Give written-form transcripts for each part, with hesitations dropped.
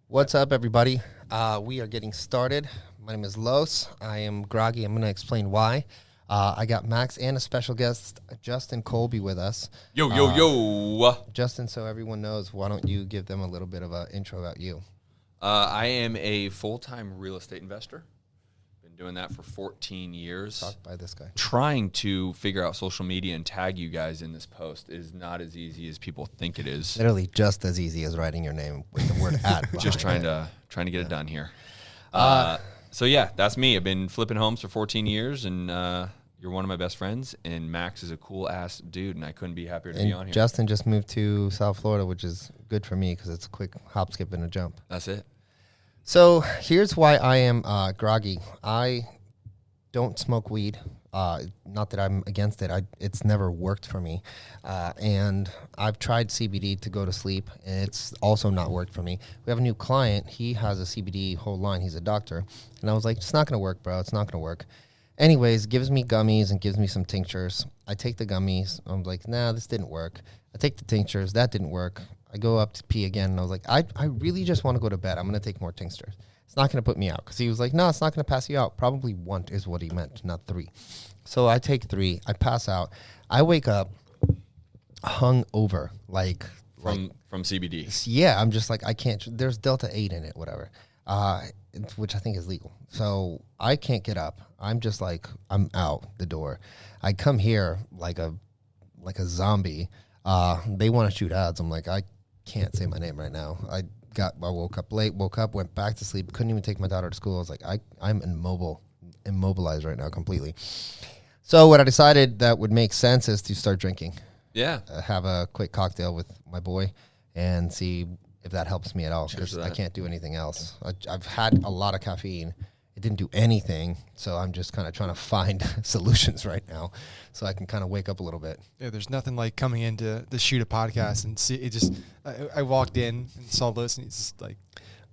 What's up, everybody? We are getting started. My name is Los. I am groggy. I'm going to explain why. I got Max and a special guest, Justin Colby, with us. Yo. Justin, so everyone knows, why don't you give them a little bit of an intro about you? I am a full-time real estate investor. Been doing that for 14 years. Talked by this guy. Trying to figure out social media and tag you guys in this post is not as easy as people think it is. Literally just as easy as writing your name with the word "at." Just trying to get it done here. So yeah, that's me. I've been flipping homes for 14 years, and you're one of my best friends. And Max is a cool ass dude, and I couldn't be happier to be on here. Justin just moved to South Florida, which is good for me because it's a quick hop, skip, and a jump. That's it. So here's why I am groggy. I don't smoke weed. Not that I'm against it. It's never worked for me. And I've tried CBD to go to sleep, and it's also not worked for me. We have a new client. He has a CBD whole line. He's a doctor. And I was like, it's not going to work, bro. It's not going to work. Anyways, gives me gummies and gives me some tinctures. I take the gummies. I'm like, nah, this didn't work. I take the tinctures. That didn't work. I go up to pee again, and I was like, I really just want to go to bed. I'm going to take more tinctures. It's not going to put me out. Because he was like, no, it's not going to pass you out. Probably one is what he meant, not three. So I take three. I pass out. I wake up hung over, From CBD. Yeah, I'm just like, I can't. There's Delta 8 in it, whatever, which I think is legal. So I can't get up. I'm just like, I'm out the door. I come here like a zombie. They want to shoot ads. I'm like, I can't say my name right now. I woke up late, went back to sleep, couldn't even take my daughter to school. I was like, I'm immobilized right now completely. So what I decided that would make sense is to start drinking. Yeah. Have a quick cocktail with my boy and see if that helps me at all, because I can't do anything else. I've had a lot of caffeine. It didn't do anything, so I'm just kind of trying to find solutions right now so I can kind of wake up a little bit. Yeah, there's nothing like coming in to shoot a podcast and see it. Just I walked in and saw this, and it's just like,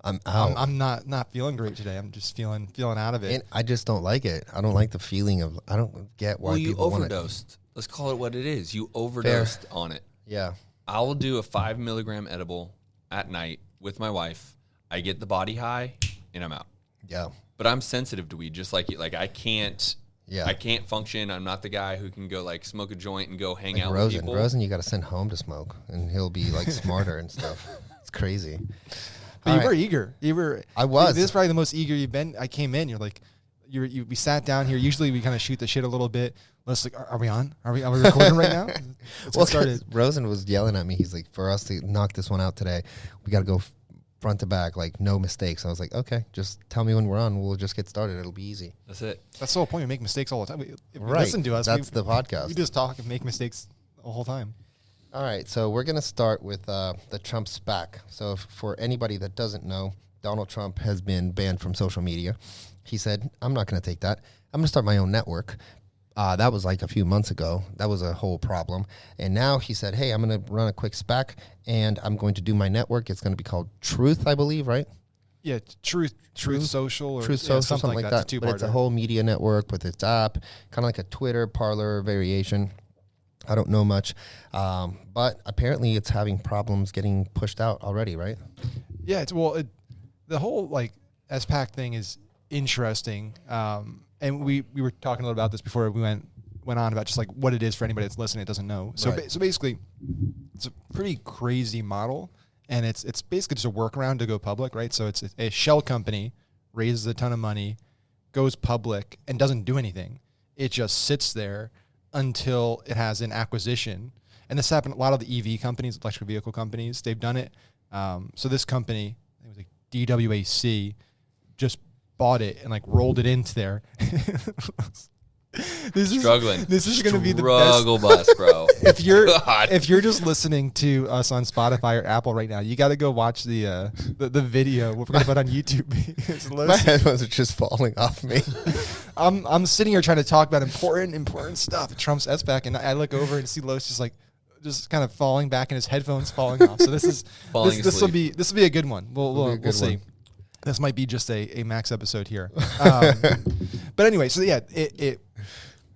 I'm out. I'm not feeling great today. I'm just feeling out of it. And I just don't like it. I don't like the feeling of, I don't get why people want it. You overdosed. Let's call it what it is. You overdosed on it. Yeah. I will do a 5 milligram edible at night with my wife. I get the body high, and I'm out. Yeah. But I'm sensitive to weed, just like you. Like I can't function. I'm not the guy who can go like smoke a joint and go hang out with people. Rosen, you got to send home to smoke, and he'll be like smarter and stuff. It's crazy. But you were eager. I was. This is probably the most eager you've been. I came in. You're like, we sat down here. Usually we kind of shoot the shit a little bit. Let's like, are we on? Are we recording right now? Let's get started. Rosen was yelling at me. He's like, for us to knock this one out today, we got to go front to back, like no mistakes. I was like, okay, just tell me when we're on. We'll just get started. It'll be easy. That's it. That's the whole point. We make mistakes all the time. If you Right. listen to us. That's the podcast. We just talk and make mistakes the whole time. All right, so we're going to start with the Trump SPAC. So for anybody that doesn't know, Donald Trump has been banned from social media. He said, I'm not going to take that. I'm going to start my own network. That was like a few months ago. That was a whole problem. And now he said, hey, I'm going to run a quick SPAC, and I'm going to do my network. It's going to be called Truth, I believe, right? Yeah, Truth Social. Or Truth Social, something like that. But it's a whole media network with its app, kind of like a Twitter Parler variation. I don't know much. But apparently it's having problems getting pushed out already, right? Yeah, the whole like SPAC thing is interesting. And we were talking a little about this before we went on about just like what it is for anybody that's listening that doesn't know. So Right. So basically, it's a pretty crazy model, and it's basically just a workaround to go public, right? So it's a shell company raises a ton of money, goes public, and doesn't do anything. It just sits there until it has an acquisition. And this happened a lot of the EV companies, electric vehicle companies, they've done it. So this company, it was like DWAC, just bought it and like rolled it into there. This is going to be the best struggle bus, bro. if you're just listening to us on Spotify or Apple right now, you got to go watch the video we're going to put on YouTube. My headphones are just falling off me. I'm sitting here trying to talk about important stuff. Trump's SPAC, and I look over and see Los just kind of falling back and his headphones falling off. So this will be a good one. We'll see. This might be just a Max episode here. But anyway, so yeah, it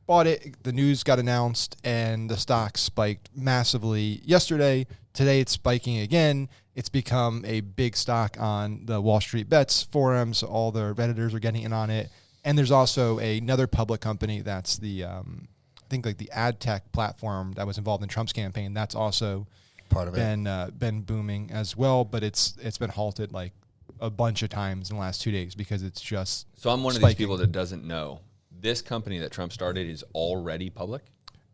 bought it. The news got announced, and the stock spiked massively yesterday Today it's spiking again. It's become a big stock on the Wall Street Bets forums. So all the Redditors are getting in on it. And there's also another public company that's the, I think like the ad tech platform that was involved in Trump's campaign. That's also Part of it. been booming as well, but it's been halted like a bunch of times in the last 2 days because it's just So I'm one of spiking. these people that doesn't know. This company that Trump started is already public?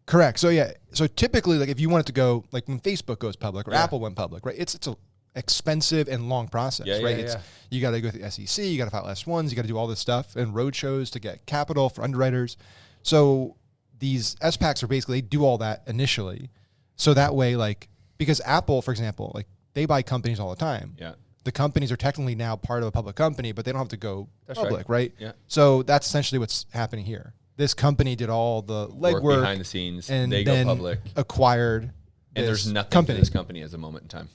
Correct. So yeah. So typically, like if you want it to go, like when Facebook goes public or Yeah. Apple went public, right? It's a expensive and long process, Yeah, right? yeah. You got to go through the SEC, you got to file S1s, you got to do all this stuff and road shows to get capital for underwriters. So these SPACs are basically, they do all that initially. So that way, like, because Apple, for example, like they buy companies all the time. Yeah. The companies are technically now part of a public company, but they don't have to go That's public, right? Yeah. So that's essentially what's happening here. This company did all the Work legwork behind the scenes. and They then go public. acquired And there's this nothing company. to this company as a moment in time.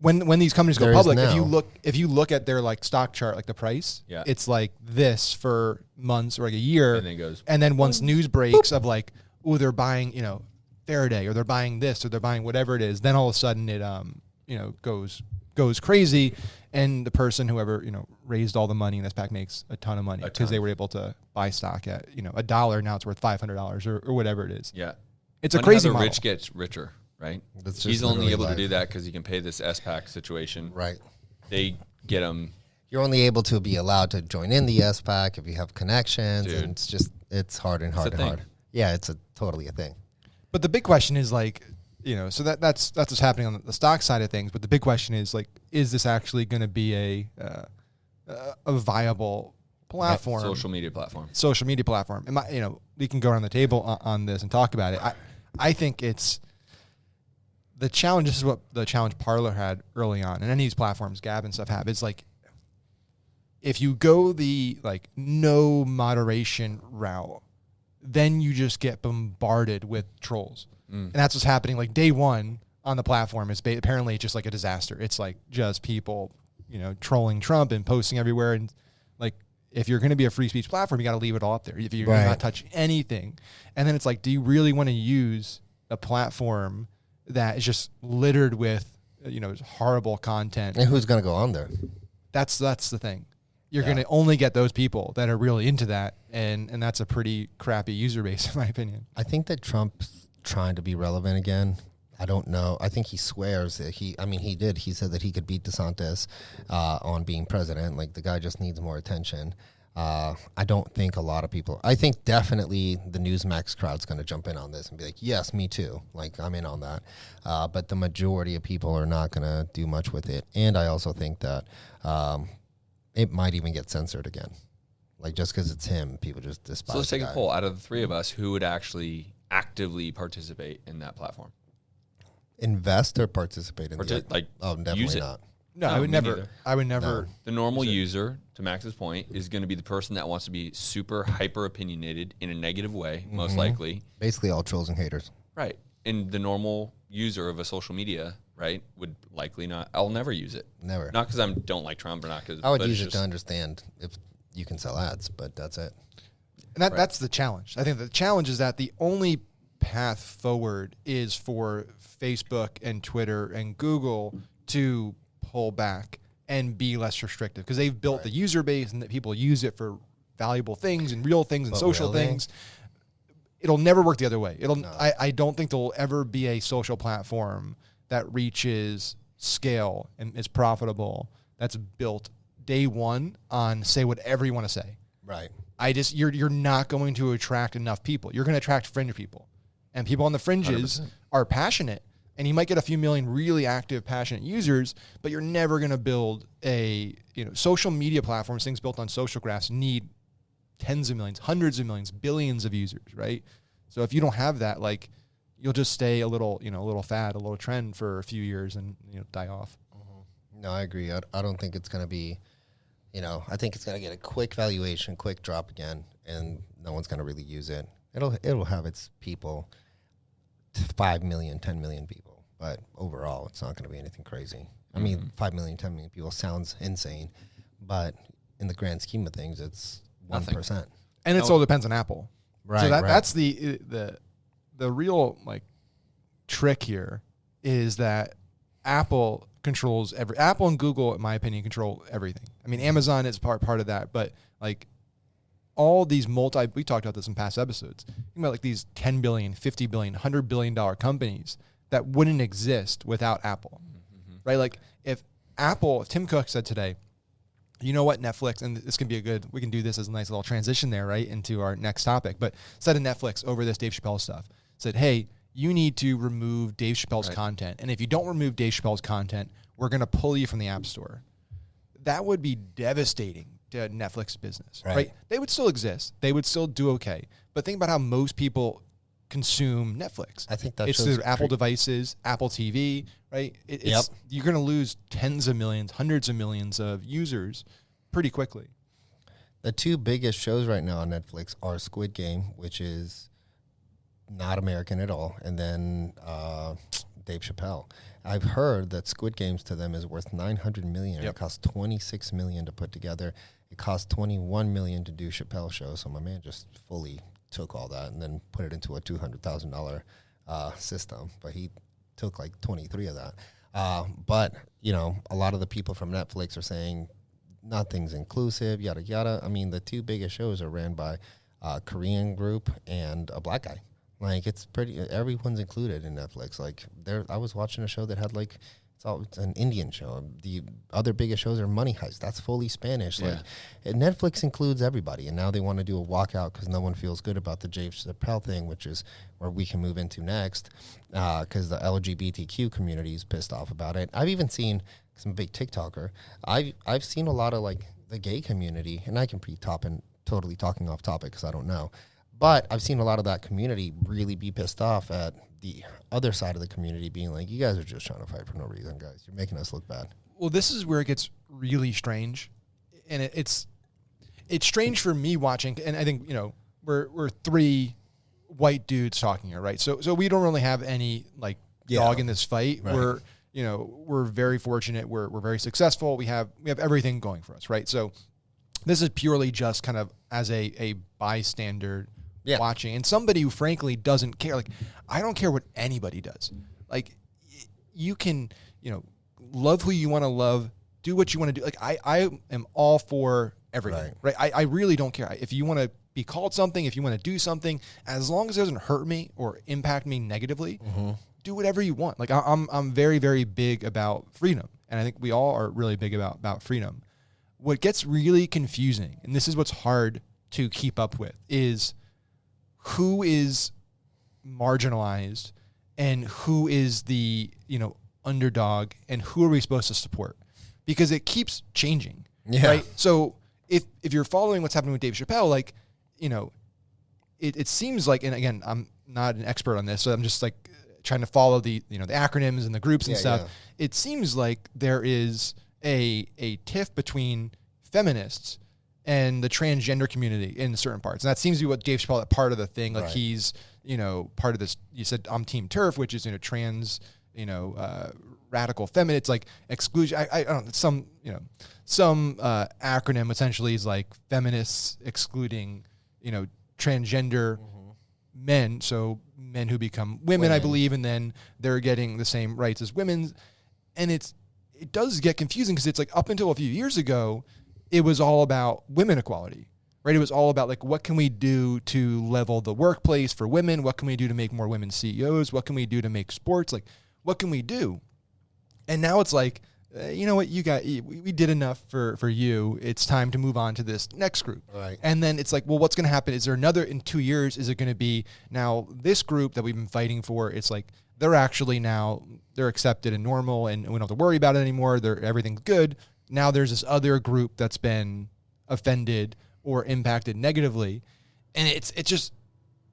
When these companies go There is public, now. if you look at their like stock chart, like the price, Yeah. it's like this for months or like a year, And then it goes, and then once news breaks of like, oh, they're buying, you know, Faraday or they're buying this or they're buying whatever it is, then all of a sudden it you know goes crazy, and the person whoever raised all the money in this pack makes a ton of money because they were able to buy stock at $1. Now it's worth $500 or whatever it is. yeah. It's a When crazy the model. rich gets richer, right? That's just He's only literally able to life. do that because he can pay this SPAC situation. Right. They get him. You're only able to be allowed to join in the SPAC if you have connections, Dude. and it's hard and hard a and thing. hard. Yeah, it's totally a thing. But the big question is like, so that's what's happening on the stock side of things. But the big question is like, is this actually going to be a viable platform, Social media platform. social media platform? We can go around the table on this and talk about it. I think it's the challenge. This is what the challenge Parler had early on, and any of these platforms, Gab and stuff have. It's like if you go the like no moderation route, then you just get bombarded with trolls. And that's what's happening. Like day one on the platform is apparently just like a disaster. It's like just people, trolling Trump and posting everywhere. And like, if you're going to be a free speech platform, you got to leave it all up there. If you're Right. not touch anything. And then it's like, do you really want to use a platform that is just littered with, horrible content? And who's going to go on there? That's the thing. You're Yeah. going to only get those people that are really into that. And that's a pretty crappy user base, in my opinion. I think that Trump's trying to be relevant again. I don't know. I think he swears that he did. He said that he could beat DeSantis on being president. Like, the guy just needs more attention. I don't think a lot of people, I think definitely the Newsmax crowd's going to jump in on this and be like, yes, me too. Like, I'm in on that. But the majority of people are not going to do much with it. And I also think that it might even get censored again. Like, just because it's him, people just despise So let's the take a guy. poll. Out of the three of us, who would actually actively participate in that platform? Invest or participate in the oh, definitely use it. not. No, No, I would me never. neither. I would never. No. The normal user, to Max's point, is going to be the person that wants to be super hyper opinionated in a negative way, most likely. Basically all trolls and haters. Right. And the normal user of a social media, right, would likely not. I'll never use it. Never. Not because I don't like Trump or not because I would use it to understand if you can sell ads, but that's it. And that's the challenge. I think the challenge is that the only path forward is for Facebook and Twitter and Google to pull back and be less restrictive because they've built the user base and that people use it for valuable things and real things and But social will they? things. It'll never work the other way. I don't think there'll ever be a social platform that reaches scale and is profitable that's built day one on say whatever you want to say. Right. You're not going to attract enough people. You're going to attract fringe people. And people on the fringes 100%. are passionate. And you might get a few million really active, passionate users, but you're never going to build social media platforms, things built on social graphs need tens of millions, hundreds of millions, billions of users, right? So if you don't have that, like, you'll just stay a little fad, a little trend for a few years and die off. No, I agree. I don't think it's going to be, I think it's going to get a quick valuation, quick drop again, and no one's going to really use it. It'll have its people, 5 million, 10 million people, but overall, it's not going to be anything crazy. I mean, 5 million, 10 million people sounds insane, but in the grand scheme of things, it's 1%. And it all depends on Apple. Right. So right. that's the real like trick here is that Apple controls Apple and Google, in my opinion, control everything. I mean, Amazon is part of that, but like all these we talked about this in past episodes, think about like these 10 billion, 50 billion, $100 billion companies that wouldn't exist without Apple, right? Like if Tim Cook said today, you know what, Netflix, and this can be we can do this as a nice little transition there, right, into our next topic, but said to Netflix over this Dave Chappelle stuff, said, hey, you need to remove Dave Chappelle's content. And if you don't remove Dave Chappelle's content, we're going to pull you from the App Store. That would be devastating to Netflix business, right? They would still exist. They would still do okay. But think about how most people consume Netflix. I think it's through Apple devices, Apple TV, right? You're going to lose tens of millions, hundreds of millions of users pretty quickly. The two biggest shows right now on Netflix are Squid Game, which is not American at all, and then Dave Chappelle. I've heard that Squid Games to them is worth $900 million. It costs $26 million to put together. It cost $21 million to do Chappelle show. So my man just fully took all that and then put it into a $200,000 system. But he took like 23 of that. But you know, a lot of the people from Netflix are saying nothing's inclusive, yada yada. I mean, the two biggest shows are ran by a Korean group and a black guy. Like it's everyone's included in Netflix. Like I was watching a show that had like, it's an Indian show. The other biggest shows are Money Heist. That's fully Spanish. Yeah. Like Netflix includes everybody. And now they want to do a walkout because no one feels good about the Dave Chappelle thing, which is where we can move into next. Because the LGBTQ community is pissed off about it. I've even seen, because I'm a big TikToker, I've seen a lot of like the gay community, and I can be totally talking off topic because I don't know. But I've seen a lot of that community really be pissed off at the other side of the community being like, you guys are just trying to fight for no reason, guys. You're making us look bad. Well, this is where it gets really strange. And it's strange for me watching, and I think, you know, we're three white dudes talking here, right? So we don't really have any like dog in this fight. Right. We're very fortunate. We're very successful. We have everything going for us, right? So this is purely just kind of as a bystander watching, and somebody who frankly doesn't care. Like, I don't care what anybody does. Like, you can, you know, love who you want to love, do what you want to do. Like, I am all for everything, right? I really don't care. If you want to be called something, if you want to do something, as long as it doesn't hurt me or impact me negatively, do whatever you want. Like, I'm very, very big about freedom, and I think we all are really big about freedom. What gets really confusing, and this is what's hard to keep up with, is who is marginalized and who is the, you know, underdog, and who are we supposed to support? Because it keeps changing, right? So if you're following what's happening with Dave Chappelle, like, you know, it seems like, and again, I'm not an expert on this, so I'm just like trying to follow the, you know, the acronyms and the groups and stuff. Yeah. It seems like there is a tiff between feminists and the transgender community in certain parts. And that seems to be what Dave Chappelle, part of the thing. Like he's, you know, part of this, you said I'm Team TERF, which is, you know, trans, you know, radical feminine. It's like exclusion. I don't know, some acronym essentially is like feminists excluding, you know, transgender men. So men who become women, I believe, and then they're getting the same rights as women. And it does get confusing because it's like up until a few years ago, it was all about women equality, right? It was all about like, what can we do to level the workplace for women? What can we do to make more women CEOs? What can we do to make sports? Like, what can we do? And now it's like, you know what, we did enough for you. It's time to move on to this next group. Right. And then it's like, well, what's going to happen? Is there another, in 2 years, is it going to be now this group that we've been fighting for? It's like, they're accepted and normal, and we don't have to worry about it anymore. Everything's good. Now there's this other group that's been offended or impacted negatively. And it's just,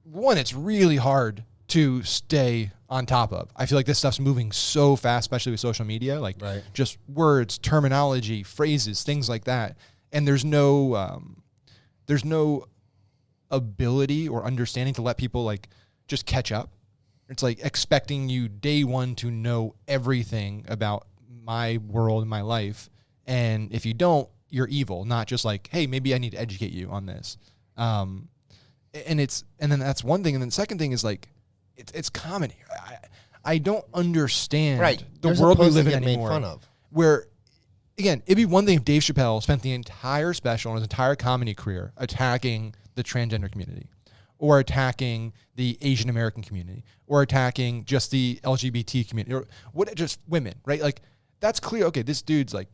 one, it's really hard to stay on top of. I feel like this stuff's moving so fast, especially with social media, like just words, terminology, phrases, things like that. And there's no ability or understanding to let people like just catch up. It's like expecting you day one to know everything about my world and my life. And if you don't, you're evil, not just like, hey, maybe I need to educate you on this. And then that's one thing. And then the second thing is like, it's common here. I don't understand the You're world we supposed to live in get anymore. made fun of. Where, again, it'd be one thing if Dave Chappelle spent the entire special and his entire comedy career attacking the transgender community, or attacking the Asian American community, or attacking just the LGBT community, or what, just women, right? Like, that's clear. Okay, this dude's like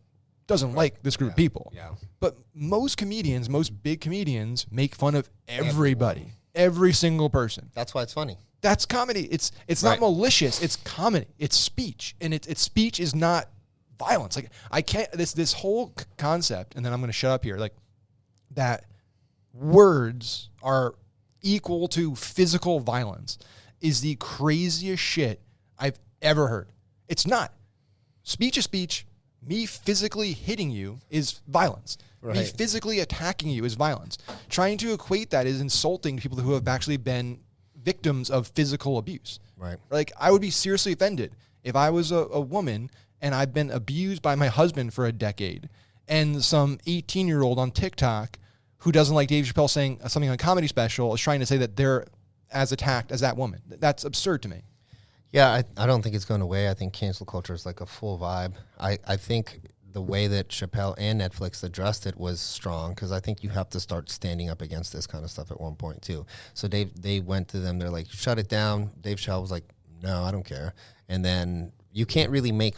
doesn't like this group of people. Yeah. But most comedians, most big comedians, make fun of everybody, every single person. That's why it's funny. That's comedy. It's not malicious. It's comedy. It's speech, and it's speech is not violence. Like, I can't this whole concept, and then I'm going to shut up here. Like, that words are equal to physical violence is the craziest shit I've ever heard. It's not. Speech is speech. Me physically hitting you is violence. Right. Me physically attacking you is violence. Trying to equate that is insulting to people who have actually been victims of physical abuse. Right. Like, I would be seriously offended if I was a woman and I've been abused by my husband for a decade, and some 18-year-old on TikTok who doesn't like Dave Chappelle saying something on a comedy special is trying to say that they're as attacked as that woman. That's absurd to me. Yeah, I don't think it's going away. I think cancel culture is like a full vibe. I think the way that Chappelle and Netflix addressed it was strong, because I think you have to start standing up against this kind of stuff at one point too. So they went to them. They're like, shut it down. Dave Chappelle was like, no, I don't care. And then you can't really make,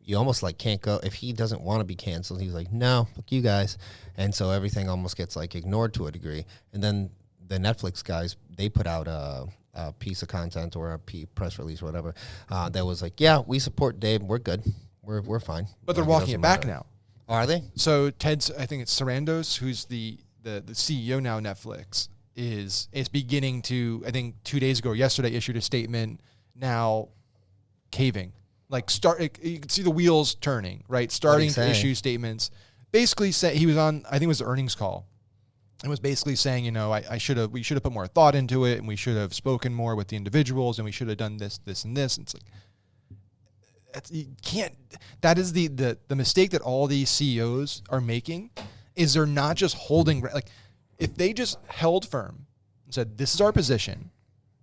you almost like can't go, if he doesn't want to be canceled, he's like, no, fuck you guys. And so everything almost gets like ignored to a degree. And then the Netflix guys, they put out a piece of content or a press release or whatever that was like, yeah, we support Dave. We're good. We're fine. But they're walking it back now. Are they? So Ted's, I think it's Sarandos, who's the CEO now of Netflix, is beginning to, I think 2 days ago or yesterday, issued a statement now caving. Like, you can see the wheels turning, right? Starting to issue statements. Basically, he was on, I think it was the earnings call, and was basically saying, you know, we should have put more thought into it, and we should have spoken more with the individuals, and we should have done this, and this. And it's like, you can't. That is the mistake that all these CEOs are making, is they're not just holding, like, if they just held firm and said, this is our position.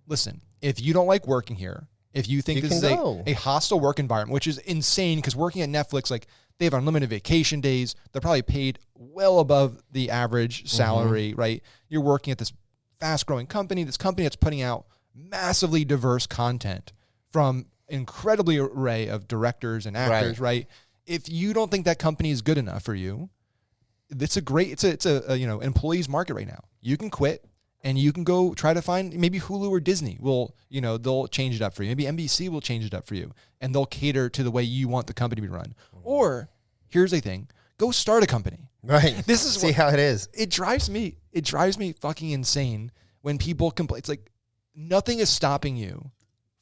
Listen, if you don't like working here, if you think this is a hostile work environment, which is insane, because working at Netflix, like, they have unlimited vacation days. They're probably paid well above the average salary, right? You're working at this fast-growing company, that's putting out massively diverse content from incredibly array of directors and actors, right? If you don't think that company is good enough for you, it's a you know, employees market right now. You can quit and you can go try to find, maybe Hulu or Disney will, you know, they'll change it up for you. Maybe NBC will change it up for you, and they'll cater to the way you want the company to be run. Or here's the thing, go start a company. Right. This is see how it is. It drives me fucking insane when people complain. It's like, nothing is stopping you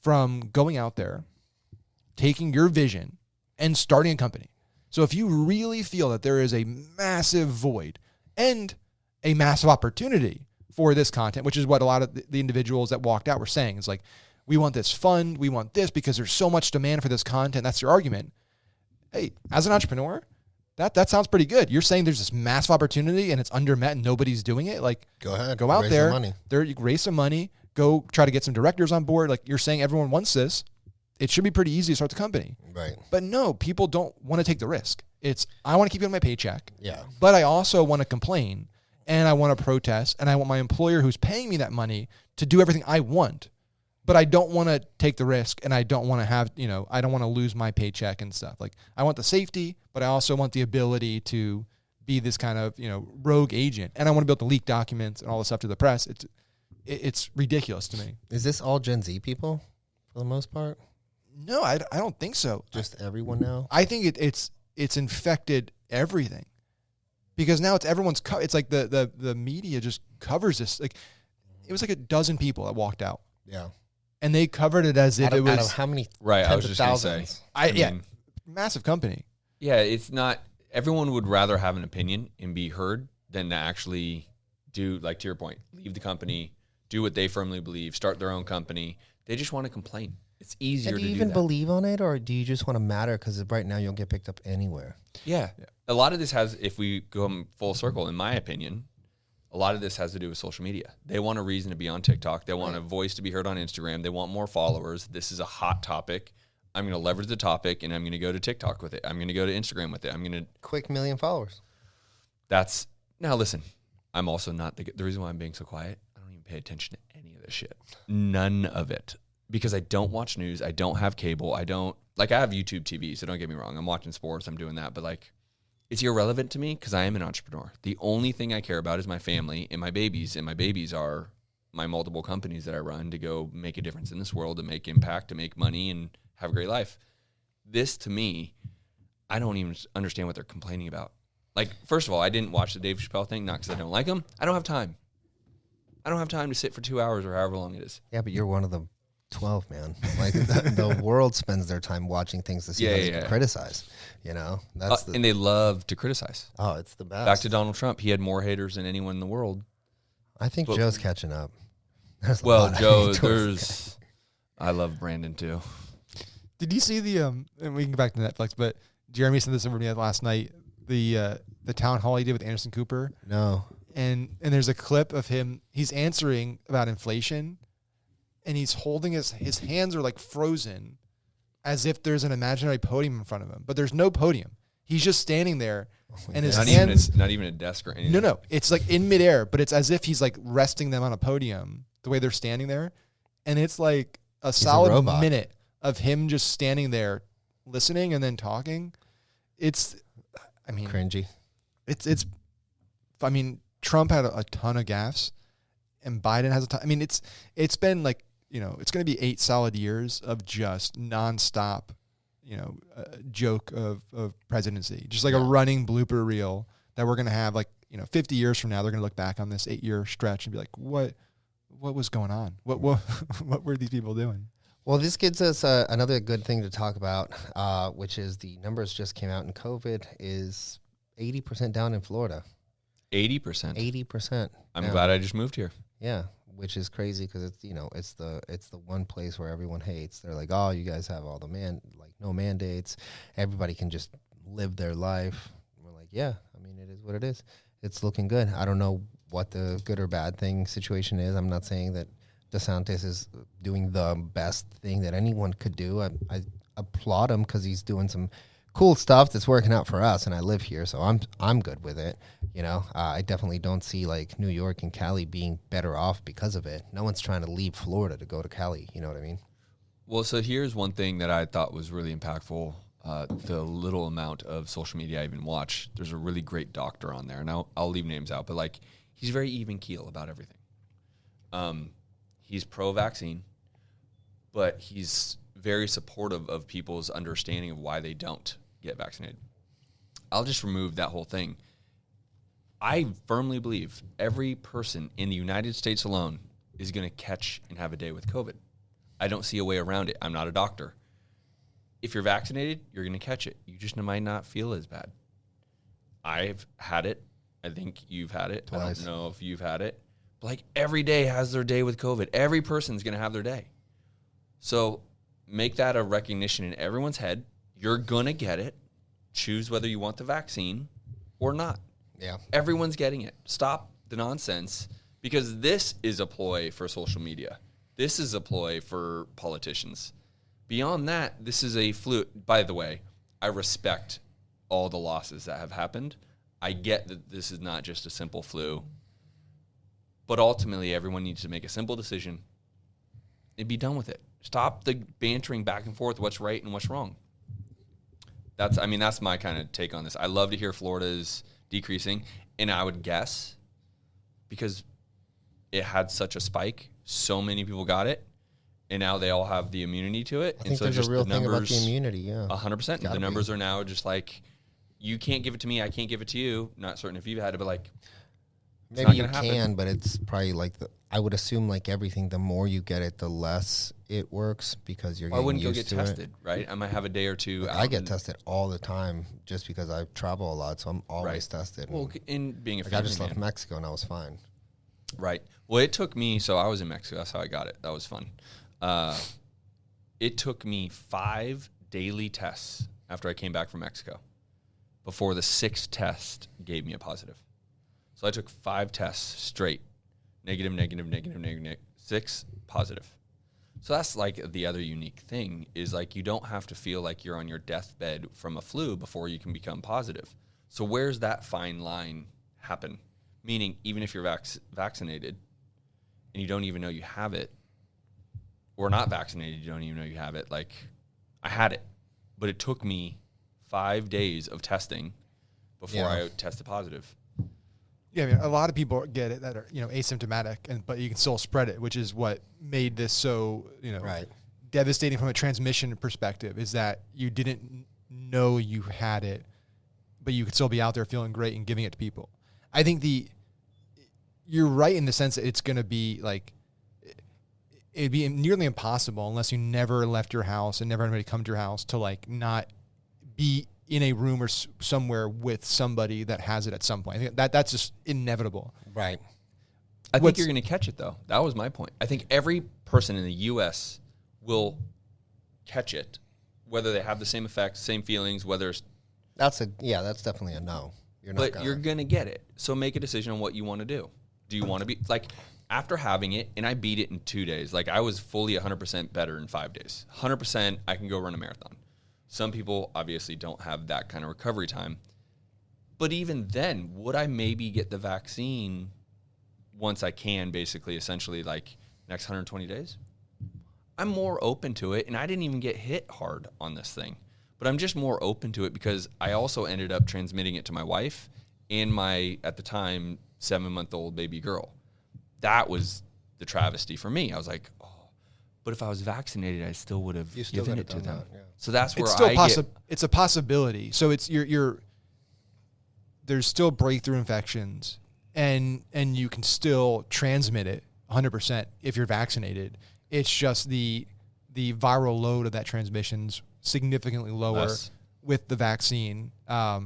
from going out there, taking your vision and starting a company. So if you really feel that there is a massive void and a massive opportunity for this content, which is what a lot of the individuals that walked out were saying, is like, we want this fund, we want this because there's so much demand for this content. That's your argument. Hey, as an entrepreneur, that sounds pretty good. You're saying there's this massive opportunity and it's undermet and nobody's doing it. Like, go ahead, go out there, you raise some money, go try to get some directors on board. Like, you're saying everyone wants this. It should be pretty easy to start the company. Right. But no, people don't want to take the risk. It's, I want to keep getting my paycheck. Yeah. But I also want to complain, and I want to protest, and I want my employer who's paying me that money to do everything I want. But I don't want to take the risk, and I don't want to have, you know, I don't want to lose my paycheck and stuff. Like, I want the safety, but I also want the ability to be this kind of, you know, rogue agent. And I want to be able to leak documents and all this stuff to the press. It's ridiculous to me. Is this all Gen Z people for the most part? No, I don't think so. Just everyone now? I think it's infected everything, because now it's everyone's. It's like the media just covers this. Like, it was like a dozen people that walked out. Yeah, and they covered it as if it was out of how many? Right, I was just going to say. I mean, massive company. Yeah, it's not. Everyone would rather have an opinion and be heard than to actually do, like, to your point, leave the company, do what they firmly believe, start their own company. They just want to complain. It's easier to do that. Do you even believe on it, or do you just want to matter because right now you don't get picked up anywhere? Yeah. A lot of this has, if we go full circle, in my opinion, A lot of this has to do with social media. They want a reason to be on TikTok. They want a voice to be heard on Instagram. They want more followers. This is a hot topic. I'm going to leverage the topic, and I'm going to go to TikTok with it. I'm going to go to Instagram with it. I'm going to... Quick million followers. That's... Now, listen, I'm also not... The reason why I'm being so quiet, I don't even pay attention to any of this shit. None of it. Because I don't watch news. I don't have cable. I don't... Like, I have YouTube TV, so don't get me wrong. I'm watching sports. I'm doing that. But, like, it's irrelevant to me because I am an entrepreneur. The only thing I care about is my family and my babies. And my babies are my multiple companies that I run to go make a difference in this world, to make impact, to make money, and have a great life. This, to me, I don't even understand what they're complaining about. Like, first of all, I didn't watch the Dave Chappelle thing, not because I don't like him. I don't have time. I don't have time to sit for 2 hours or however long it is. Yeah, but you're one of the 12, man. Like, the world spends their time watching things to see how they can criticize. You know? And they love to criticize. Oh, it's the best. Back to Donald Trump. He had more haters than anyone in the world. I think Joe's catching up. Joe, I love Brandon, too. Did you see and we can go back to Netflix, but Jeremy sent this over to me last night, the town hall he did with Anderson Cooper. No. And there's a clip of him, he's answering about inflation, and he's holding his hands are like frozen as if there's an imaginary podium in front of him, but there's no podium. He's just standing there, and his hands... Not even a desk or anything. No. It's like in midair, but it's as if he's like resting them on a podium, the way they're standing there. And it's like a solid minute of him just standing there listening and then talking. Cringy. Trump had a ton of gaffes, and Biden has a ton. I mean, it's been like, it's going to be 8 solid years of just nonstop, joke of presidency. Just like a running blooper reel that we're going to have 50 years from now, they're going to look back on this 8-year stretch and be like, what was going on? What were these people doing? Well, this gives us another good thing to talk about, which is the numbers just came out in COVID is 80% down in Florida. 80%. 80%. I'm glad I just moved here. Yeah, which is crazy because it's the one place where everyone hates. They're like, oh, you guys have all the no mandates. Everybody can just live their life. We're like, yeah, it is what it is. It's looking good. I don't know what the good or bad thing situation is. I'm not saying that DeSantis is doing the best thing that anyone could do. I applaud him because he's doing some cool stuff that's working out for us, and I live here, so I'm good with it. I definitely don't see like New York and Cali being better off because of it. No one's trying to leave Florida to go to Cali. You know what I mean? Well, so here's one thing that I thought was really impactful. The little amount of social media I even watch, there's a really great doctor on there, and I'll leave names out, but he's very even keel about everything. He's pro-vaccine, but he's very supportive of people's understanding of why they don't get vaccinated. I'll just remove that whole thing. I firmly believe every person in the United States alone is going to catch and have a day with COVID. I don't see a way around it. I'm not a doctor. If you're vaccinated, you're going to catch it. You just might not feel as bad. I've had it. I think you've had it. Twice. I don't know if you've had it. But every day has their day with COVID. Every person's going to have their day. So make that a recognition in everyone's head. You're going to get it. Choose whether you want the vaccine or not. Yeah. Everyone's getting it. Stop the nonsense, because this is a ploy for social media. This is a ploy for politicians. Beyond that, this is a fluke. By the way, I respect all the losses that have happened. I get that this is not just a simple flu. But ultimately, everyone needs to make a simple decision and be done with it. Stop the bantering back and forth what's right and what's wrong. That's my kind of take on this. I love to hear Florida's decreasing, and I would guess because it had such a spike, so many people got it, and now they all have the immunity to it. I think there's a real thing about the immunity, yeah. 100%. The numbers are now just you can't give it to me, I can't give it to you. Not certain if you've had it, but maybe you can, but it's probably I would assume everything, the more you get it, the less it works because you're getting used to it. I wouldn't go get tested, right? I might have a day or two out. I get tested all the time just because I travel a lot, so I'm always tested. Well, in being a family I just left Mexico and I was fine. Right. Well, it took me, so I was in Mexico. That's how I got it. That was fun. It took me 5 daily tests after I came back from Mexico before the 6th test gave me a positive. So I took 5 tests straight. Negative, 6 positive. So that's like the other unique thing is like you don't have to feel like you're on your deathbed from a flu before you can become positive. So where's that fine line happen? Meaning even if you're vaccinated and you don't even know you have it, or not vaccinated, you don't even know you have it. Like I had it, but it took me 5 days of testing before I tested positive. Yeah, I mean, a lot of people get it that are, asymptomatic, but you can still spread it, which is what made this so, devastating from a transmission perspective, is that you didn't know you had it, but you could still be out there feeling great and giving it to people. I think you're right in the sense that it's going to be like, it'd be nearly impossible unless you never left your house and never anybody come to your house to like not be in a room or somewhere with somebody that has it at some point. I think that's just inevitable. Right. I think you're going to catch it, though. That was my point. I think every person in the U.S. will catch it, whether they have the same effects, same feelings, whether that's definitely a no. You're going to get it. So make a decision on what you want to do. Do you want to be like after having it, and I beat it in 2 days. Like I was fully 100% better in 5 days. 100%, I can go run a marathon. Some people obviously don't have that kind of recovery time. But even then, would I maybe get the vaccine once I can, basically, essentially, like next 120 days? I'm more open to it, and I didn't even get hit hard on this thing. But I'm just more open to it because I also ended up transmitting it to my wife and my, at the time, 7-month-old baby girl. That was the travesty for me. I was like, oh, but if I was vaccinated, I still would have given it to them. That, yeah. So that's where it's a possibility. So it's there's still breakthrough infections, and you can still transmit it 100% if you're vaccinated. It's just the viral load of that transmission's significantly lower with the vaccine. But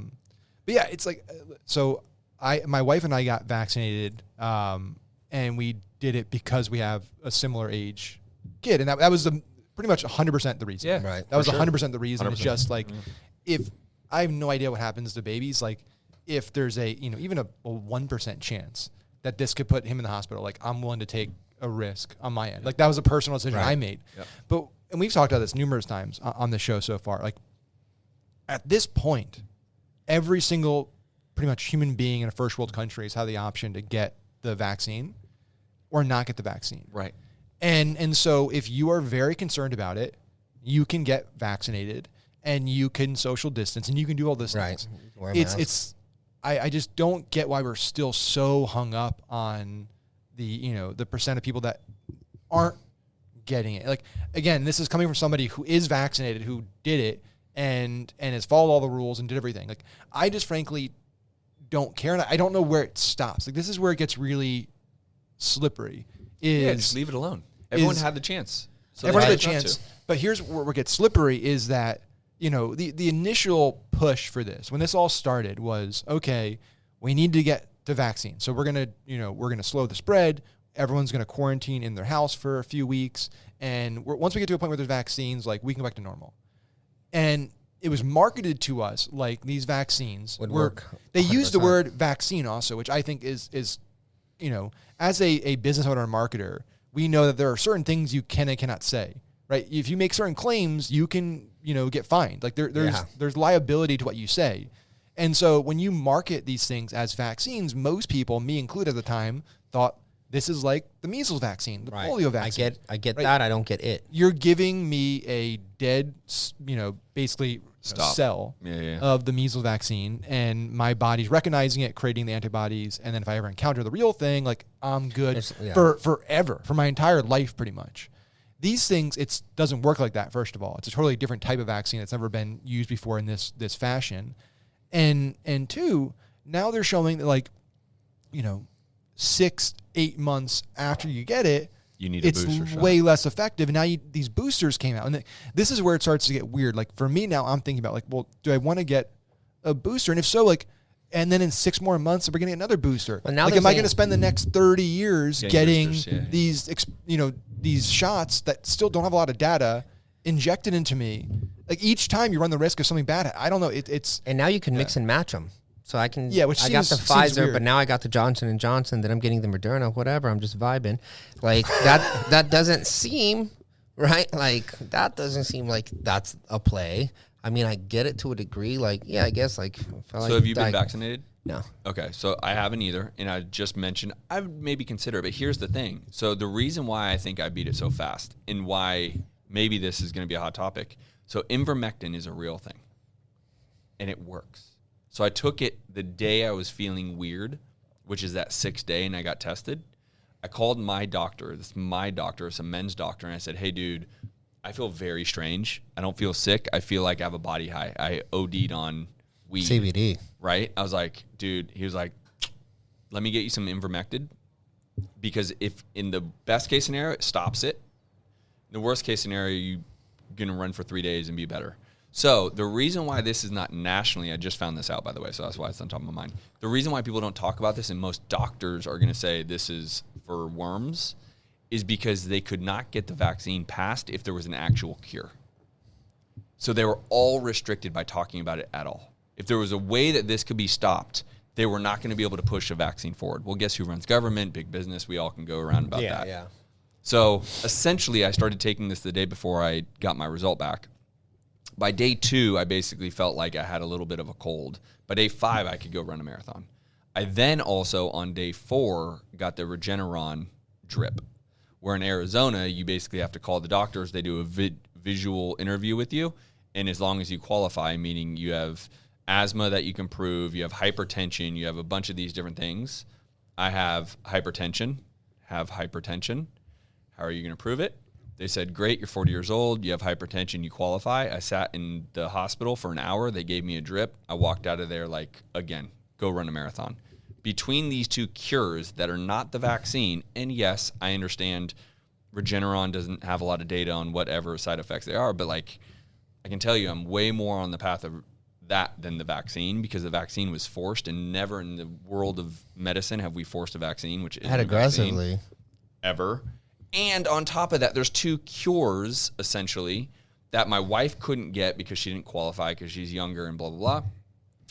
yeah, it's like so. My wife and I got vaccinated, and we did it because we have a similar age kid, and that was pretty much 100% the reason. Yeah, right. That was 100% the reason. 100%. It's just like if I have no idea what happens to babies, like if there's even a 1% chance that this could put him in the hospital, like I'm willing to take a risk on my end. Like that was a personal decision I made. Yep. And we've talked about this numerous times on the show so far. Like at this point, every single pretty much human being in a first world country has had the option to get the vaccine or not get the vaccine. Right. And so if you are very concerned about it, you can get vaccinated and you can social distance and you can do all this things. I just don't get why we're still so hung up on the percent of people that aren't getting it. Like, again, this is coming from somebody who is vaccinated, who did it and has followed all the rules and did everything. Like, I just frankly don't care. And I don't know where it stops. Like, this is where it gets really slippery. Just leave it alone. Everyone had the chance. So everyone had the chance. But here's where it gets slippery is that, the initial push for this, when this all started was, okay, we need to get the vaccine. So we're going to slow the spread. Everyone's going to quarantine in their house for a few weeks. And once we get to a point where there's vaccines, like we can go back to normal. And it was marketed to us like these vaccines would work. They used the word vaccine also, which I think is as a business owner and marketer, we know that there are certain things you can and cannot say, right? If you make certain claims, you can, get fined. Like there's liability to what you say. And so when you market these things as vaccines, most people, me included at the time, thought this is like the measles vaccine, the polio vaccine. I get that. I don't get it. You're giving me a dead, basically cell of the measles vaccine, and my body's recognizing it, creating the antibodies, and then if I ever encounter the real thing, like I'm good for forever, for my entire life pretty much. These things, it doesn't work like that, first of all. It's a totally different type of vaccine that's never been used before in this fashion. And two, now they're showing that 6-8 months after you get it, you need a booster it's shot. Way less effective. And now these boosters came out. And this is where it starts to get weird. Like for me now, I'm thinking about well, do I want to get a booster? And if so, and then in 6 more months, we're going to get another booster. Well, now am I going to spend the next 30 years getting boosters, these shots that still don't have a lot of data injected into me? Like each time you run the risk of something bad. I don't know. It's and now you can mix and match them. So I can. Yeah, which I got the seems Pfizer, weird. but now I got the Johnson & Johnson. Then I'm getting the Moderna. Whatever. I'm just vibing. Like that. That doesn't seem right. Like that doesn't seem like that's a play. I mean, I get it to a degree. Like, yeah, I guess. Like, so have you been vaccinated? No. Okay, so I haven't either, and I just mentioned I would maybe consider it, but here's the thing. So the reason why I think I beat it so fast, and why maybe this is going to be a hot topic. So Ivermectin is a real thing, and it works. So I took it the day I was feeling weird, which is that 6th day, and I got tested. I called my doctor. This is my doctor. It's a men's doctor, and I said, "Hey, dude, I feel very strange. I don't feel sick. I feel like I have a body high. I OD'd on weed." CBD. Right? I was like, dude, he was like, let me get you some Ivermectin, because if in the best case scenario, it stops it. In the worst case scenario, you're going to run for 3 days and be better. So the reason why this is not nationally, I just found this out, by the way, so that's why it's on top of my mind. The reason why people don't talk about this, and most doctors are going to say this is for worms, is because they could not get the vaccine passed if there was an actual cure. So they were all restricted by talking about it at all. If there was a way that this could be stopped, they were not going to be able to push a vaccine forward. Well, guess who runs government? Big business. We all can go around about that. Yeah. So essentially, I started taking this the day before I got my result back. By day 2, I basically felt like I had a little bit of a cold. By day 5, I could go run a marathon. I then also, on day 4, got the Regeneron drip, where in Arizona, you basically have to call the doctors. They do a visual interview with you. And as long as you qualify, meaning you have asthma that you can prove, you have hypertension, you have a bunch of these different things. I have hypertension. How are you going to prove it? They said, great, you're 40 years old, you have hypertension, you qualify. I sat in the hospital for an hour. They gave me a drip. I walked out of there like, again, go run a marathon. Between these two cures that are not the vaccine, and yes, I understand Regeneron doesn't have a lot of data on whatever side effects they are, but like, I can tell you I'm way more on the path of that than the vaccine, because the vaccine was forced, and never in the world of medicine have we forced a vaccine, which isn't aggressively ever. And on top of that, there's 2 cures essentially that my wife couldn't get because she didn't qualify because she's younger and blah, blah, blah.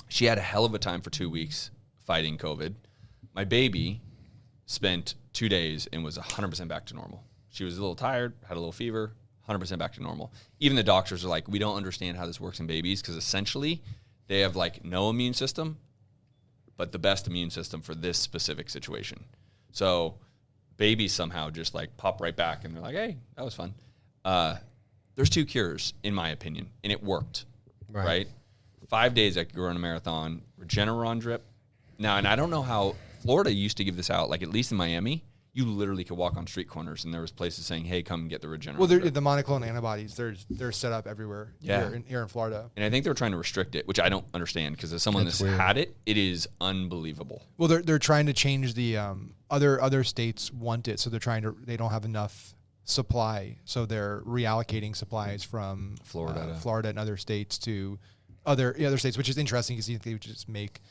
She had a hell of a time for 2 weeks fighting COVID. My baby spent 2 days and was 100% back to normal. She was a little tired, had a little fever, 100% back to normal. Even the doctors are like, we don't understand how this works in babies, because essentially they have like no immune system, but the best immune system for this specific situation. So babies somehow just like pop right back and they're like, hey, that was fun. There's 2 cures, in my opinion, and it worked, right? 5 days I could go run a marathon, Regeneron drip. Now, and I don't know how Florida used to give this out, like at least in Miami, you literally could walk on street corners and there was places saying, hey, come get the Regeneron. Well, the monoclonal antibodies, they're set up everywhere here in Florida. And I think they're trying to restrict it, which I don't understand, because as someone that's had it, it is unbelievable. Well, they're trying to change the other states want it, so they don't have enough supply, so they're reallocating supplies from Florida and other states to other states, which is interesting because you think they would just make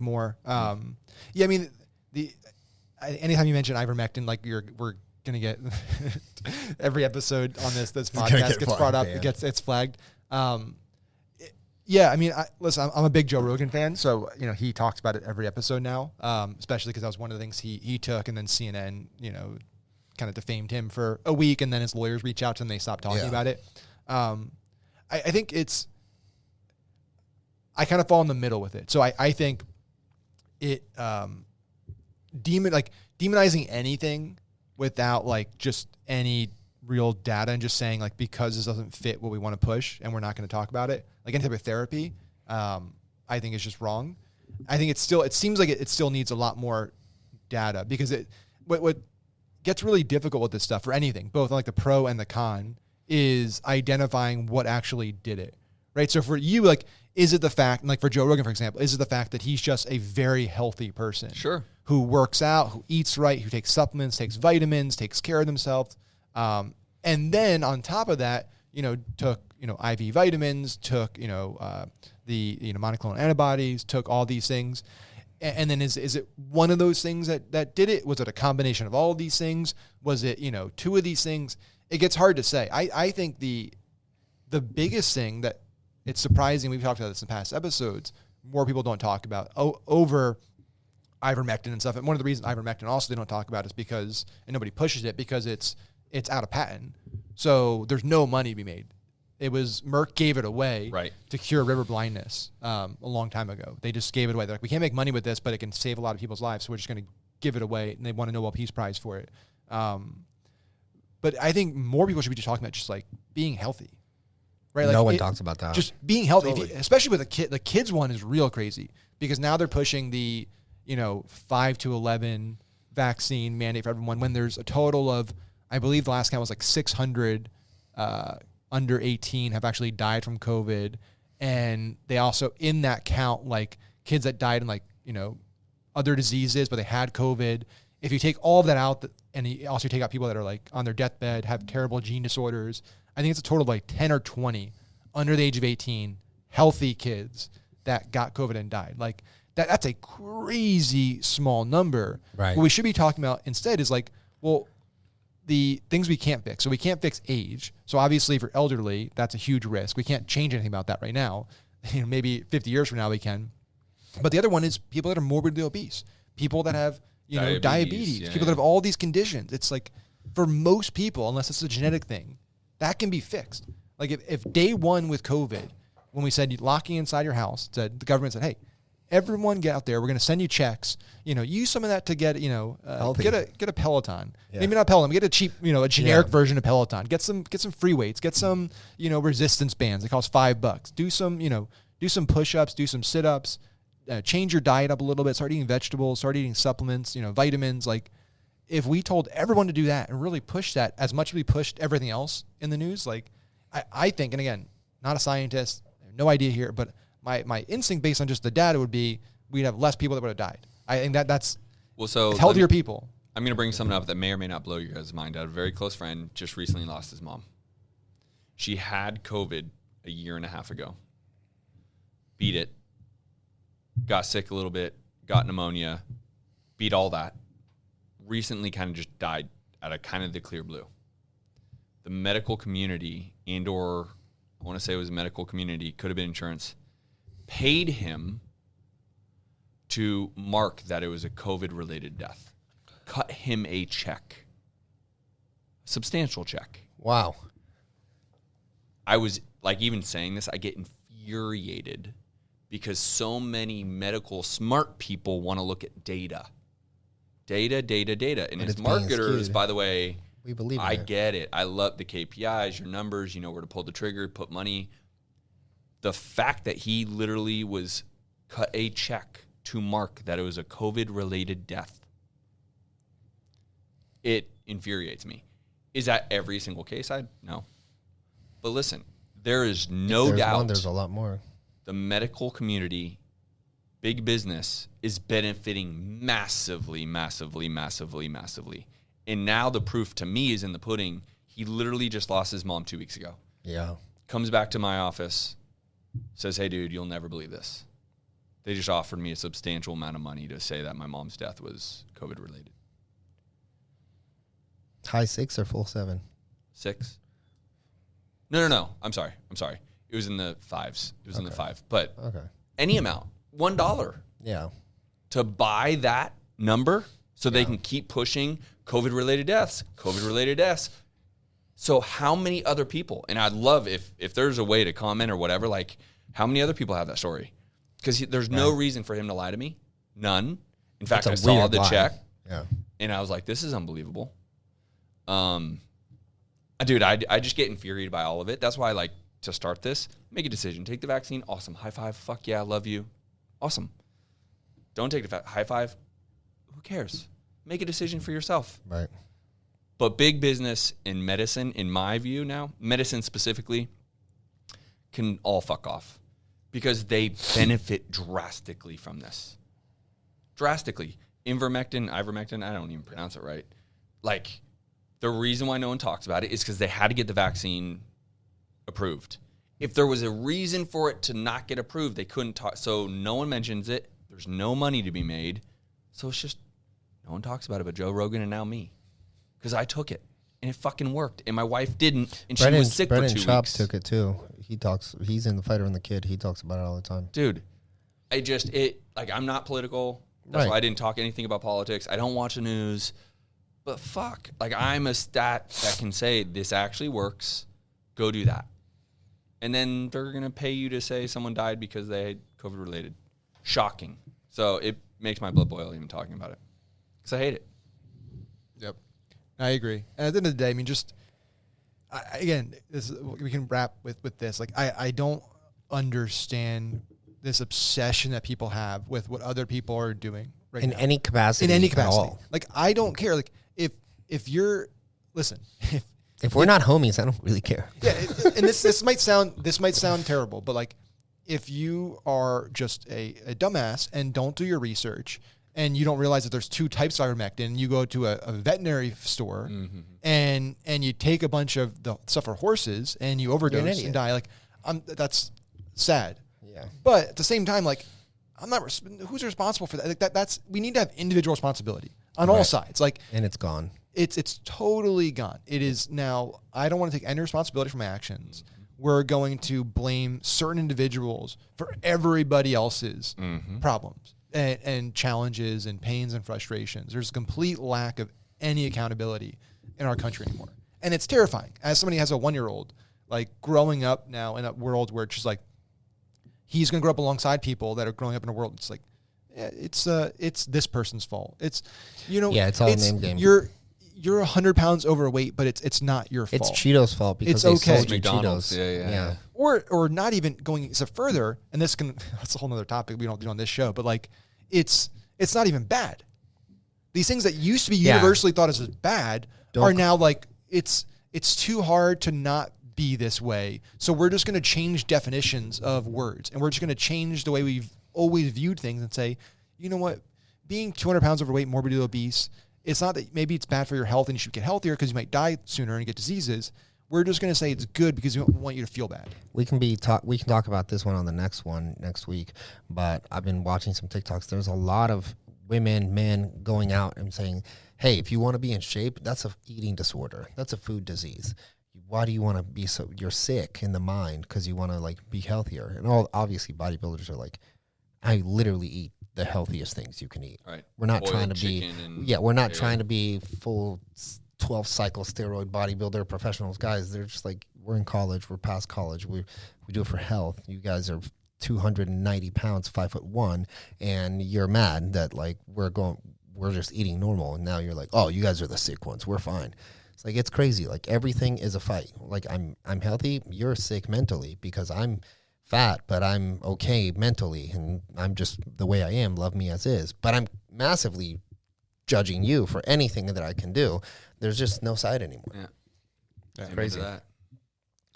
more. Yeah, I mean anytime you mention ivermectin, like we're gonna get every episode on this podcast gets brought up, it's flagged. Yeah, I mean, listen, I'm a big Joe Rogan fan, so he talks about it every episode now, especially because that was one of the things he took, and then CNN, kind of defamed him for a week, and then his lawyers reach out to him, and they stop talking about it. I think I kind of fall in the middle with it. So I think it demonizing anything without like just any real data and just saying like, because this doesn't fit what we want to push and we're not going to talk about it, like any type of therapy, I think it's just wrong. I think it seems like it still needs a lot more data, because what gets really difficult with this stuff for anything, both like the pro and the con, is identifying what actually did it, right? So for you, like, is it the fact, like for Joe Rogan, for example, is it the fact that he's just a very healthy person? Sure. Who works out, who eats right, who takes supplements, takes vitamins, takes care of themselves. And then on top of that, took, IV vitamins, took, the monoclonal antibodies, took all these things. And then is it one of those things that did it? Was it a combination of all of these things? Was it, 2 of these things? It gets hard to say. I think the biggest thing that it's surprising, we've talked about this in past episodes, more people don't talk about over ivermectin and stuff. And one of the reasons ivermectin also they don't talk about is because, and nobody pushes it because it's out of patent. So there's no money to be made. It was Merck gave it away to cure river blindness a long time ago. They just gave it away. They're like, we can't make money with this, but it can save a lot of people's lives. So we're just going to give it away. And they won a Nobel Peace Prize for it. But I think more people should be just talking about just like being healthy. Right? No one talks about that. Just being healthy, Totally. especially with a kid. The kids one is real crazy because now they're pushing the 5 to 11 vaccine mandate for everyone when there's a total of, I believe the last count was like 600 under 18 have actually died from COVID. And they also, in that count, like kids that died in like, other diseases, but they had COVID. If you take all of that out and you also take out people that are like on their deathbed, have terrible gene disorders, I think it's a total of like 10 or 20 under the age of 18 healthy kids that got COVID and died. Like that's a crazy small number. Right. What we should be talking about instead is like, well, the things we can't fix. So we can't fix age. So obviously for elderly, that's a huge risk. We can't change anything about that right now. Maybe 50 years from now we can. But the other one is people that are morbidly obese, people that have, diabetes, people that have all these conditions. It's like for most people, unless it's a genetic thing, that can be fixed. Like if day one with COVID, when we said locking inside your house, the government said, hey, everyone get out there. We're going to send you checks. Use some of that to get, get a Peloton. Yeah. Maybe not Peloton. Get a cheap, a generic version of Peloton. Get some free weights. Get some, resistance bands. It costs $5. Do some push-ups. Do some sit-ups. Change your diet up a little bit. Start eating vegetables. Start eating supplements. Vitamins. Like, if we told everyone to do that and really push that as much as we pushed everything else in the news, like, I think, and again, not a scientist, I have no idea here, but my instinct based on just the data would be we'd have less people that would have died. I think that's healthier people. I'm going to bring something up that may or may not blow your guys' mind. I had a very close friend just recently lost his mom. She had COVID a year and a half ago. Beat it. Got sick a little bit. Got pneumonia. Beat all that. Recently kind of just died out of kind of the clear blue. The medical community I want to say it was medical community, could have been insurance, paid him to mark that it was a COVID-related death. Cut him a check. A substantial check. Wow. I was, like, even saying this, I get infuriated because so many medical smart people want to look at data. Data. And But as it's being marketers, skewed. by the way, We believe in I it. get it. I love the KPIs, your numbers, where to pull the trigger, put money. The fact that he literally was cut a check to mark that it was a COVID-related death, it infuriates me. Is that every single case? No. But listen, there is no doubt There's a lot more. the medical community, big business, is benefiting massively. And now the proof to me is in the pudding. He literally just lost his mom 2 weeks ago. Yeah. Comes back to my office, says, hey, dude, you'll never believe this. They just offered me a substantial amount of money to say that my mom's death was COVID-related. High 6 or full 7? 6? No. I'm sorry. It was in the 5s. It was in the 5. But any amount, $1 Yeah. to buy that number so they can keep pushing COVID-related deaths. So how many other people, and I'd love if there's a way to comment or whatever, like how many other people have that story? Because there's no reason for him to lie to me. None. In fact, I saw the check and I was like, this is unbelievable. Dude, I just get infuriated by all of it. That's why I like to start this. Make a decision. Take the vaccine. Awesome. High five. Fuck yeah. I love you. Awesome. Don't take the high five. Who cares? Make a decision for yourself. Right. But big business and medicine, in my view now, medicine specifically, can all fuck off because they benefit drastically from this. Drastically. Ivermectin, I don't even pronounce it right. Like, the reason why no one talks about it is because they had to get the vaccine approved. If there was a reason for it to not get approved, they couldn't talk. So no one mentions it. There's no money to be made. So it's just, no one talks about it but Joe Rogan and now me. Because I took it, and it fucking worked. And my wife didn't, and she was sick for 2 weeks. Chops took it too. He's in the Fighter and the Kid. He talks about it all the time. Dude, I'm not political. That's Right. why I didn't talk anything about politics. I don't watch the news. But fuck, like I'm a stat that can say this actually works. Go do that. And then they're going to pay you to say someone died because they had COVID related. Shocking. So it makes my blood boil even talking about it. Because I hate it. Yep. I agree. And at the end of the day, I mean, again, we can wrap with this. Like, I don't understand this obsession that people have with what other people are doing right in now. any capacity. In any at capacity. all. Like, I don't care. Like, if you're, listen, If we're not homies, I don't really care. yeah, and this might sound terrible, but like, if you are just a dumbass and don't do your research and you don't realize that there's 2 types of ivermectin, you go to a veterinary store and you take a bunch of the stuff for horses and you overdose and die, like, that's sad. Yeah. But at the same time, like, who's responsible for that? Like, we need to have individual responsibility on all sides. Like, And it's gone. It's totally gone. It is now. I don't want to take any responsibility for my actions. We're going to blame certain individuals for everybody else's problems and challenges and pains and frustrations. There's a complete lack of any accountability in our country anymore. And it's terrifying. As somebody who has a 1-year-old, like, growing up now in a world where it's just like, he's going to grow up alongside people that are growing up in a world that's like, yeah, it's this person's fault. It's, it's all a name game. You're 100 pounds overweight, but it's not your fault. It's Cheetos' fault because It's they okay. sold you McDonald's. Cheetos. Yeah. Or not even going a step further, and that's a whole nother topic we don't do on this show, but like, it's not even bad. These things that used to be universally thought as bad are now like, it's too hard to not be this way. So we're just going to change definitions of words, and we're just going to change the way we've always viewed things and say, you know what, being 200 pounds overweight, morbidly obese, it's not that maybe it's bad for your health and you should get healthier because you might die sooner and get diseases. We're just going to say it's good because we don't want you to feel bad. We can talk about this one on the next week, but I've been watching some TikToks. There's a lot of women, men going out and saying, hey, if you want to be in shape, that's a eating disorder. That's a food disease. Why do you want to be you're sick in the mind because you want to like be healthier? And obviously bodybuilders are like, I literally eat the healthiest things you can eat. Right. We're not Boiled trying to be, we're not trying to be full 12 cycle steroid bodybuilder professionals. Guys, they're just like, we're in college, we're past college, we do it for health. You guys are 290 pounds, 5'1", and you're mad that like we're just eating normal, and now you're like, oh, you guys are the sick ones, we're fine. It's like, it's crazy. Like, everything is a fight. Like, I'm healthy, you're sick mentally because I'm fat, but I'm okay mentally, and I'm just the way I am, love me as is. But I'm massively judging you for anything that I can do. There's just no side anymore. Yeah. Crazy.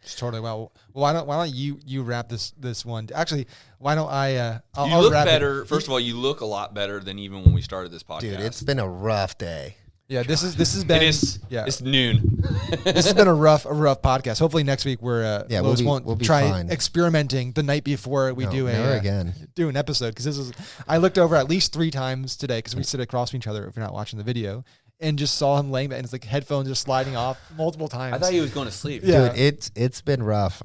It's totally well. Why don't you wrap this one? Actually, why don't I? You look better. First of all, you look a lot better than even when we started this podcast. Dude, it's been a rough day. Yeah, this has been. It's noon. This has been a rough podcast. Hopefully next week Lois won't be try fine. experimenting the night before we do an episode, because I looked over at least 3 times today because we sit across from each other if you're not watching the video, and just saw him laying there, and it's like headphones just sliding off multiple times. I thought he was going to sleep. Yeah. Dude, it's been rough.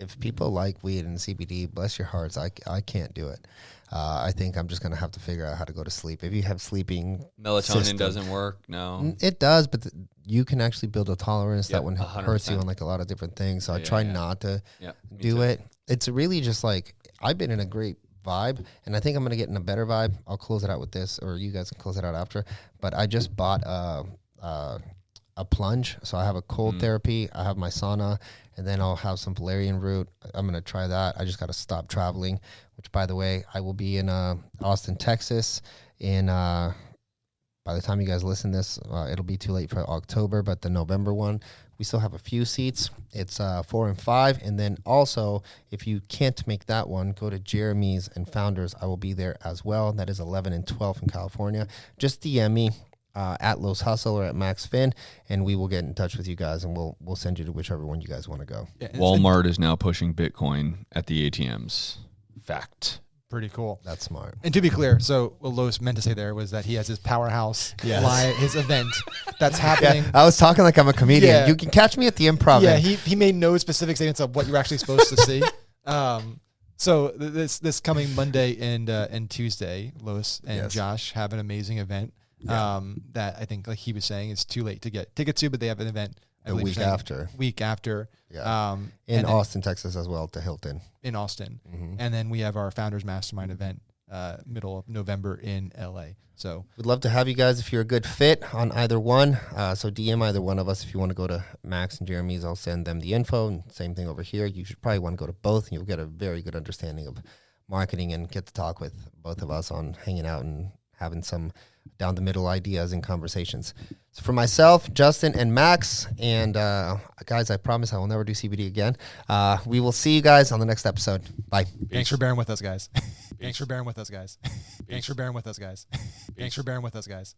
If people like weed and CBD, bless your hearts, I can't do it. I think I'm just going to have to figure out how to go to sleep. If you have sleeping melatonin doesn't work, no. It does, but you can actually build a tolerance that one 100%. hurts you on like a lot of different things. So I try not to do it. It's really just like, I've been in a great vibe, and I think I'm going to get in a better vibe. I'll close it out with this, or you guys can close it out after. But I just bought a plunge. So I have a cold therapy, I have my sauna, and then I'll have some valerian root. I'm going to try that. I just got to stop traveling, which, by the way, I will be in Austin, Texas by the time you guys listen to this, it'll be too late for October, but the November one, we still have a few seats. It's 4 and 5. And then also, if you can't make that one, go to Jeremy's and Founders. I will be there as well. That is 11 and 12 in California. Just DM me at Los Hustle or at Max Finn, and we will get in touch with you guys, and we'll send you to whichever one you guys want to go. Yeah, Walmart is now pushing Bitcoin at the ATMs. Fact. Pretty cool. That's smart. And to be clear, so what Lois meant to say there was that he has his powerhouse live, his event that's happening. Yeah, I was talking like I'm a comedian. Yeah. You can catch me at the Improv. Yeah, he made no specific statements of what you're actually supposed to see. So this coming Monday and Tuesday, Lois and Yes. Josh have an amazing event. That I think, like he was saying, it's too late to get tickets to, but they have an event The week after. Week after. Yeah. In In Austin, Texas as well, to Hilton. In Austin. Mm-hmm. And then we have our Founders Mastermind event middle of November in LA. So We'd love to have you guys if you're a good fit on either one. So DM either one of us if you want to go to Max and Jeremy's. I'll send them the info. And same thing over here. You should probably want to go to both. And you'll get a very good understanding of marketing and get to talk with both of us on hanging out and having some down the middle ideas and conversations. So for myself, Justin, and Max, and guys, I promise I will never do CBD again. We will see you guys on the next episode. Bye. thanks for bearing with us, guys. Thanks for bearing with us, guys. Thanks for bearing with us, guys. Thanks for bearing with us, guys.